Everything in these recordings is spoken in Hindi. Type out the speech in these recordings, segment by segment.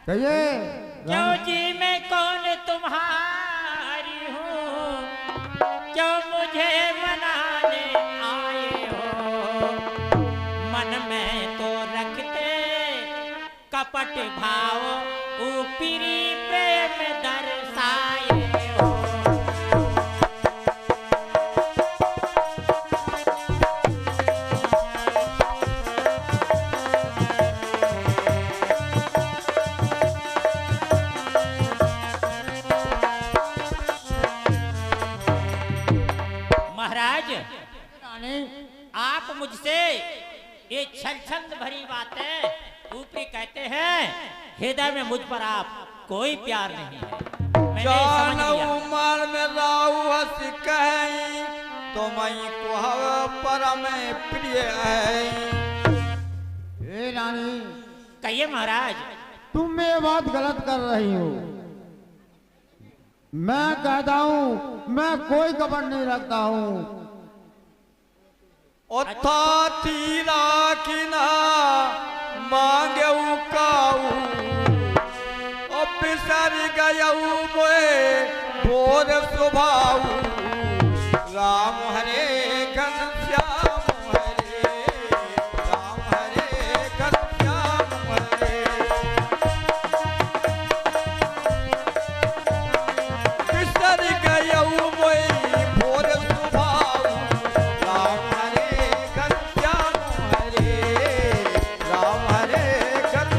कहिए। क्यों जी मैं कौन तुम्हारी हूँ, क्यों मुझे मनाने आए हो। मन में तो रखते कपट भाव, ऊपरी प्रेम दर्शाए हो। महाराज, आप मुझसे ये छल भरी बातें ऊपरी कहते हैं, हृदय में मुझ पर आप कोई प्यार नहीं है। मैंने समझ लिया। मन में राउस कहीं तो मैं को परम प्रिय है। हे रानी, कहिए महाराज। तुम ये बात गलत कर रही हो। मैं कहता हूँ मैं कोई कपट नहीं रखता हूँ। ओथा तीरा किना मांगे काऊ, ओ बिसर गयऊ मोए भोर सुभाऊ। राम हरे घनश्याम हरे, राम हरे घनश्याम हरे। बिसर गयऊ मोए भोर सुभाऊ। राम हरे घनश्याम हरे, राम हरे घन।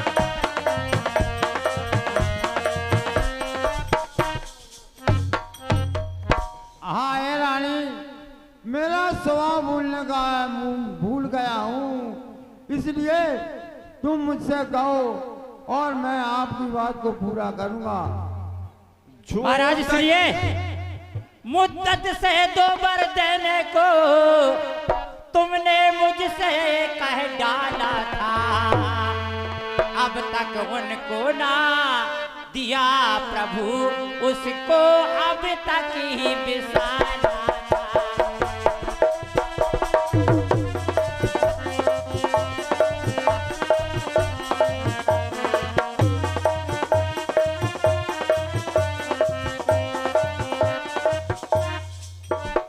हाँ हे रानी, मेरा स्वभाव भूलने का है, भूल गया हूँ, इसलिए तुम मुझसे कहो और मैं आपकी बात को पूरा करूँगा। महाराज सुनिए, मुद्दत से 2 बर देने को तुमने मुझसे कह डाला था। अब तक उनको ना दिया प्रभु, उसको अब तक ही बिसाना था।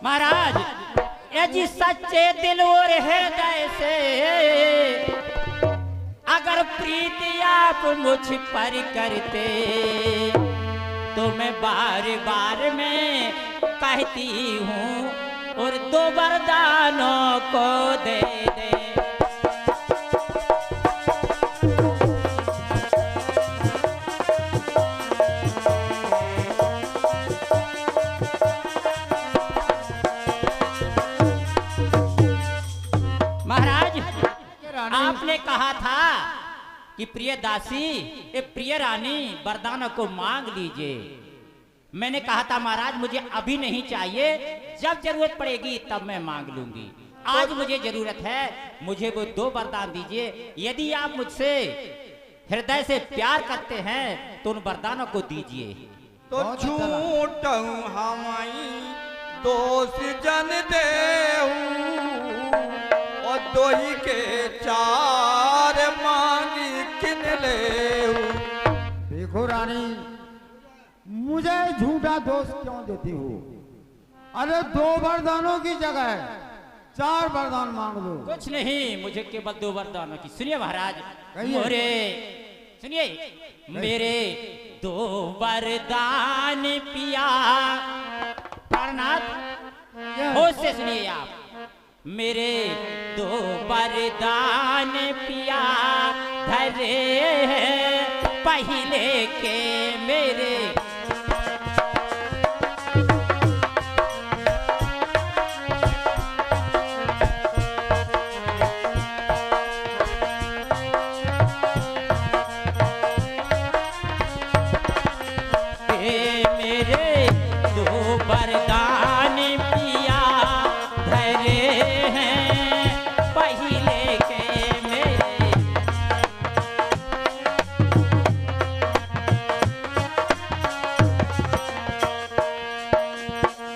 महाराज, यदि सच्चे दिल और हृदय से अगर प्रीति आप मुझ पर करते, तो मैं बार बार में कहती हूँ और 2 वरदानों को दे दे। आपने कहा था कि प्रिय दासी, ये प्रिय रानी वरदानों को मांग लीजिए। मैंने कहा था महाराज मुझे अभी नहीं चाहिए, जब जरूरत पड़ेगी तब मैं मांग लूंगी। आज मुझे जरूरत है, मुझे वो 2 वरदान दीजिए। यदि आप मुझसे हृदय से प्यार करते हैं तो उन वरदानों को दीजिए। तो झूठ हमाई दोष जन देहू, और दोही के 4 मांगी किन लेहू। देखो रानी, मुझे झूठा दोष क्यों देती हो? अरे 2 वरदानों की जगह 4 वरदान मांग लो। कुछ नहीं, मुझे केवल 2 वरदानों की। सुनिए महाराज, कहिए। सुनिए, मेरे 2 वरदान पिया। प्राणनाथ, होश से सुनिए आप। मेरे 2 वरदान पिया धरे हैं पहले के मेरे। मेरे 2 वरदान पिया धरे हैं पहले के मेरे।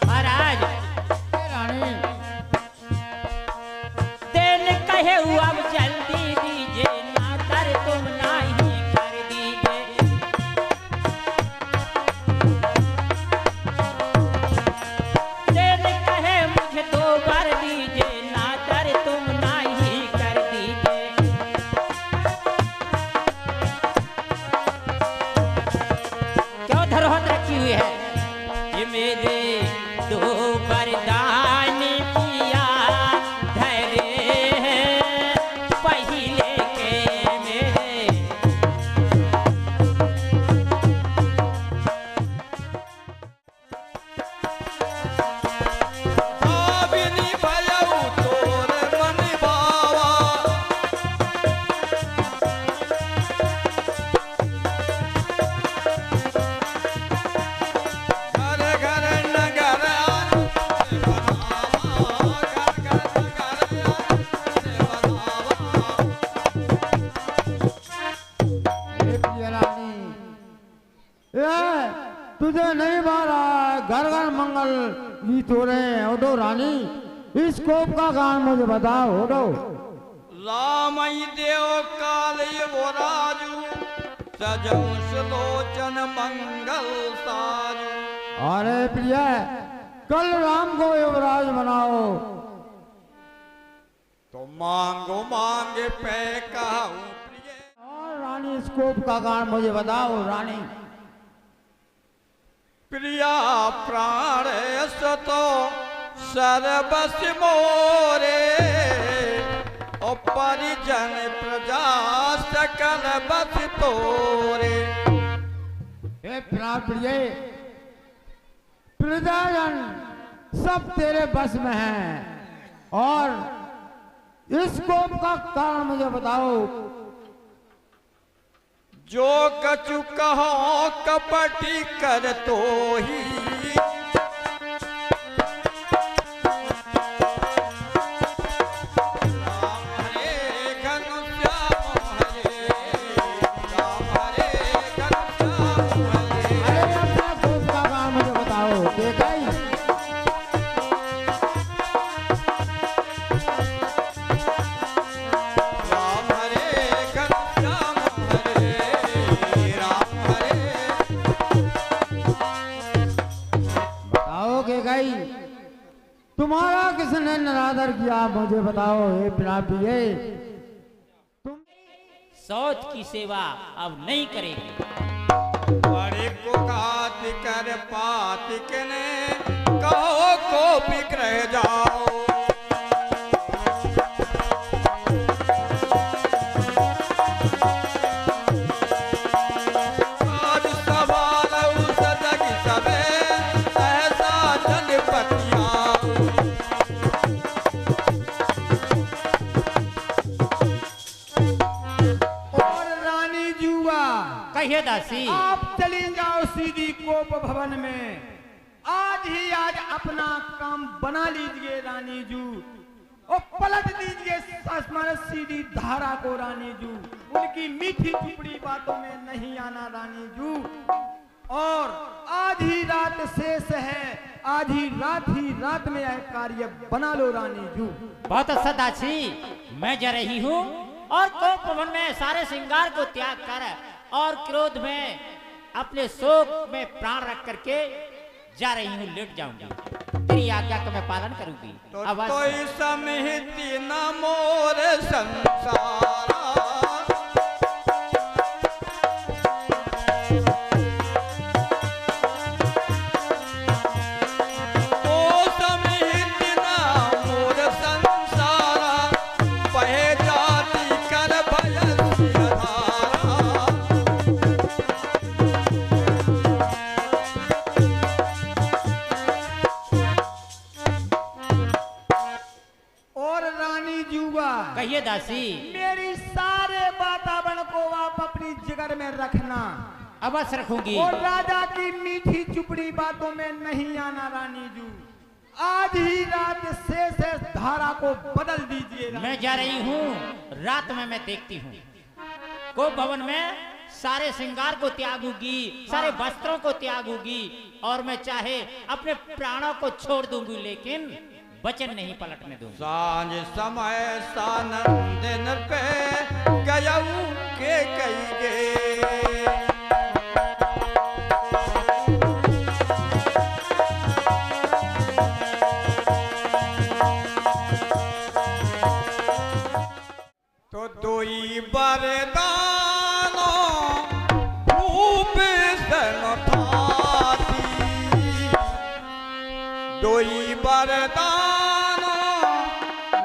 महाराज, दिन कहे अब जल्दी दीजिए, ना कर तुम ना ही कर दीजिए। गीत हो रहे हैं। उठो रानी, इस कोप का गान मुझे बताओ। उठो। रामई देव काल वो राजू सजऊ सुलोचन मंगल साजू। अरे प्रिय, कल राम को युवराज बनाओ तो मांगो मांगे पे कहूँ प्रिय। और रानी, इस कोप का गान मुझे बताओ रानी। प्रिया प्राण सतो सर्वस मोरे और परिजन प्रजा सकल बस तोरे। हे प्रिय, प्रजाजन सब तेरे बस में हैं। और इस कोप का कारण मुझे बताओ। जो कछु कहो कपटी कर तो ही राम हरे घनश्याम हरे, राम हरे घनश्याम हरे। अरे अपना कोप का गान मुझे बताओ। देखा ही राम हरे घनश्याम हरे, राम हरे। बताओ के गई, तुम्हारा किसने निरादर किया मुझे बताओ। हे प्रिय, तुम सौत की सेवा अब नहीं करेगी। बड़े को घात कर पातिक ने कहो को बिग्रह जाओ। आज सवाल सदग सबे सहसा जन पतिया। और रानी जुआ, कहिए दासी। आप चली जाओ सीधी कोप भवन में। आज ही आज अपना काम बना लीजिए रानी जू, और पलट दीजिए सीधी धारा को रानी जू। उनकी मीठी चुपड़ी बातों में नहीं आना रानी जू। और आज ही रात शेष है, आज ही रात में यह कार्य बना लो रानी जू। बहुत अच्छा दासी, मैं जा रही हूँ और कोप भवन में सारे श्रृंगार को त्याग कर और क्रोध में अपने शोक में प्राण रख करके जा रही हूँ, लेट जाऊंगी। तेरी आज्ञा का मैं पालन करूंगी। तो कोई समिति न मोर संसारा, तो समिति न मोर संसारा, पहे जाति कर भय धारा। और रानी जुआ, कहिए दासी। मेरी सारे वातावरण को आप अपनी जिगर में रखना। अवश्य रखूंगी। और राजा की मीठी चुपड़ी बातों में नहीं आना रानी जू। आज ही रात शेष धारा को बदल दीजिए रानी। मैं जा रही हूँ, रात में मैं देखती हूँ। कोप भवन में सारे श्रृंगार को त्यागूंगी, सारे वस्त्रों को त्यागूंगी, और मैं चाहे अपने प्राणों को छोड़ दूंगी, लेकिन वचन नहीं पलटने दूंगी। सांझ समय सानंद पे गयऊ के कई गे। तो दोई बरदानो रूप सन थाती, दोई बरदानो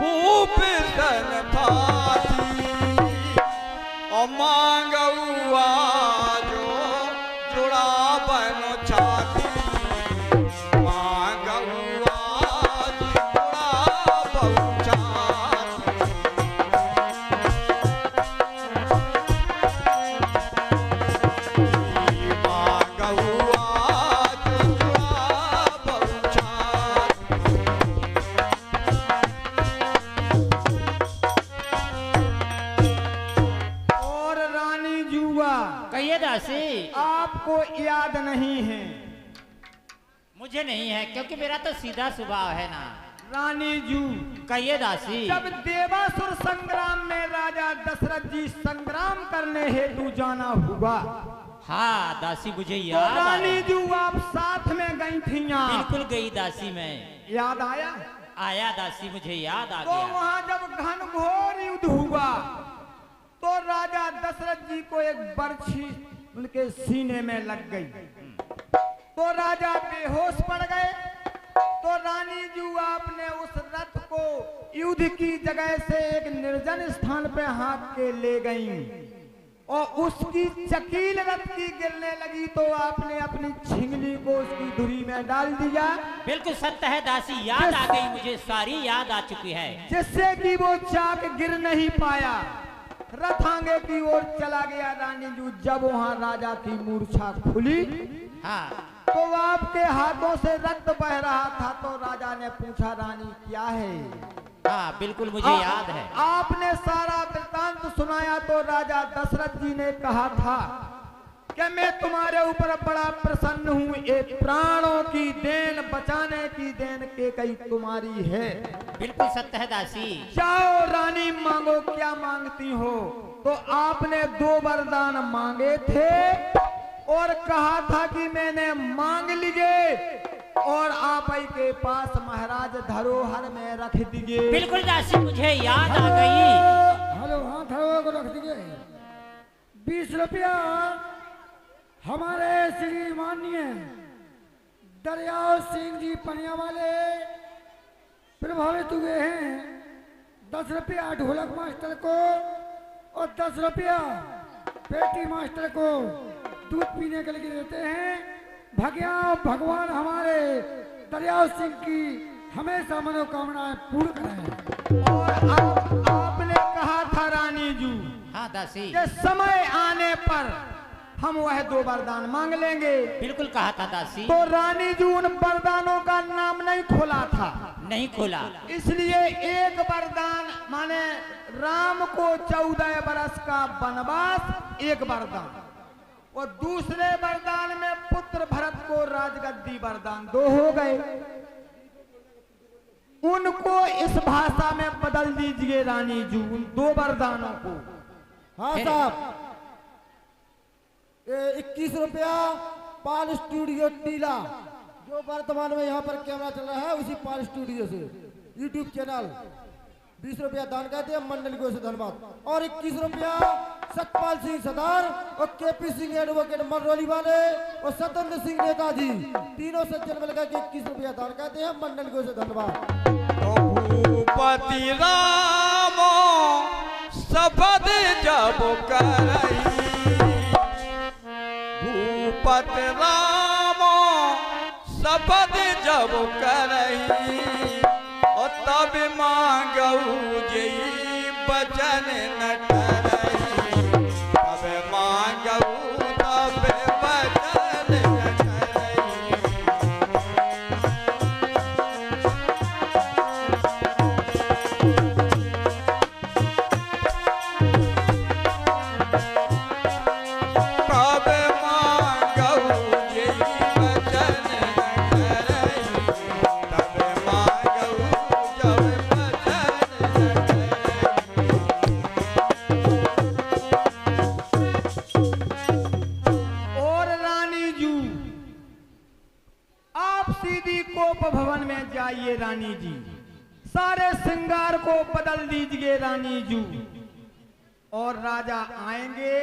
रूप सन थाती, और मांगुआ जो जुड़ा बनो छाती, मांगुआ जुड़ा बहु छाती। कहिए दासी। आपको याद नहीं है, मुझे नहीं है, क्योंकि मेरा तो सीधा स्वभाव है ना। रानी जू, कहिए दासी। जब देवासुर संग्राम में राजा दशरथ जी संग्राम करने हेतु जाना हुआ। हाँ दासी, मुझे तो याद रानी जू आप साथ में गई थी यहाँ? बिल्कुल गई दासी मैं। याद आया? आया दासी, मुझे याद आ तो गया। वहाँ जब घनघोर युद्ध हुआ तो राजा दशरथ जी को एक बर्छी उनके सीने में लग गई, तो राजा बेहोश पड़ गए। तो रानी जू आपने उस रथ को युद्ध की जगह से एक निर्जन स्थान पे हाँक के ले गईं और उसकी चकील रथ की गिरने लगी तो आपने अपनी छिंगली को उसकी धुरी में डाल दिया। बिल्कुल सत्य है दासी, याद आ गई मुझे, सारी याद आ चुकी है। जिससे कि वो चाक गिर नहीं पाया, रथ आगे की ओर चला गया। रानी जू जब वहाँ राजा की मूर्छा खुली, हाँ, तो आपके हाथों से रक्त बह रहा था। तो राजा ने पूछा, रानी क्या है? हाँ बिल्कुल मुझे याद है। आपने सारा वृत्तांत सुनाया तो राजा दशरथ जी ने कहा था कि मैं तुम्हारे ऊपर बड़ा प्रसन्न हूँ, ये प्राणों की देन, बचाने की देन के कई तुम्हारी है। बिल्कुल सत्य है दासी। जाओ रानी, मांगो, क्या मांगती हो? तो आपने 2 वरदान मांगे थे और कहा था कि मैंने मांग लिए और आप ही के पास महाराज धरोहर में रख दिए। बिल्कुल दासी, मुझे याद आ गई। हेलो, हाँ, धरोहर को रख दिए। 20 रुपया हमारे श्री माननीय दरियाव सिंह जी पनिया वाले प्रभावित हुए हैं। 10 रुपया ढोलक मास्टर को और 10 रुपया पेटी मास्टर को दूध पीने के लिए देते हैं। भगवान हमारे दरियाव सिंह की हमेशा मनोकामनाएं पूर्ण करें। और आपने कहा था रानी जू, हाँ दासी, कि समय आने पर हम वह 2 वरदान मांग लेंगे। बिल्कुल कहा था दासी। तो रानी जू उन वरदानों का नाम नहीं खोला था, नहीं खोला, इसलिए एक वरदान माने राम को 14 बरस का वनवास, एक वरदान, और दूसरे वरदान में पुत्र भरत को राजगद्दी वरदान, 2 हो गए। उनको इस भाषा में बदल दीजिए रानी जू, उन 2 वरदानों को। हाँ साहब, 21 रुपया पाल स्टूडियो टीला, जो वर्तमान में यहाँ पर कैमरा चल रहा है, उसी पाल स्टूडियो से यूट्यूब चैनल 20 रुपया दान करते हैं, मंडल को से धन्यवाद। और 21 रुपया सतपाल सिंह सरदार और केपी सिंह एडवोकेट मरौली वाले और सत्येंद्र सिंह नेताजी, तीनों सज्जन मिलकर के 21 रुपया दान करते हैं, मंडल को से धन्यवाद। भूपति राम शपथ जब करई, भूपति राम शपथ जब करई, और तब मांगऊ जई बचन न करई, तब मांगऊ तब बचन न करई। तब मांगऊ जई बचन न करई, तब मांगऊ जब बचन न करई। और रानी जू आप सीधी कोप भवन में जाइए रानी जी, सारे श्रृंगार को बदल दीजिए रानी जू, और राजा आएंगे।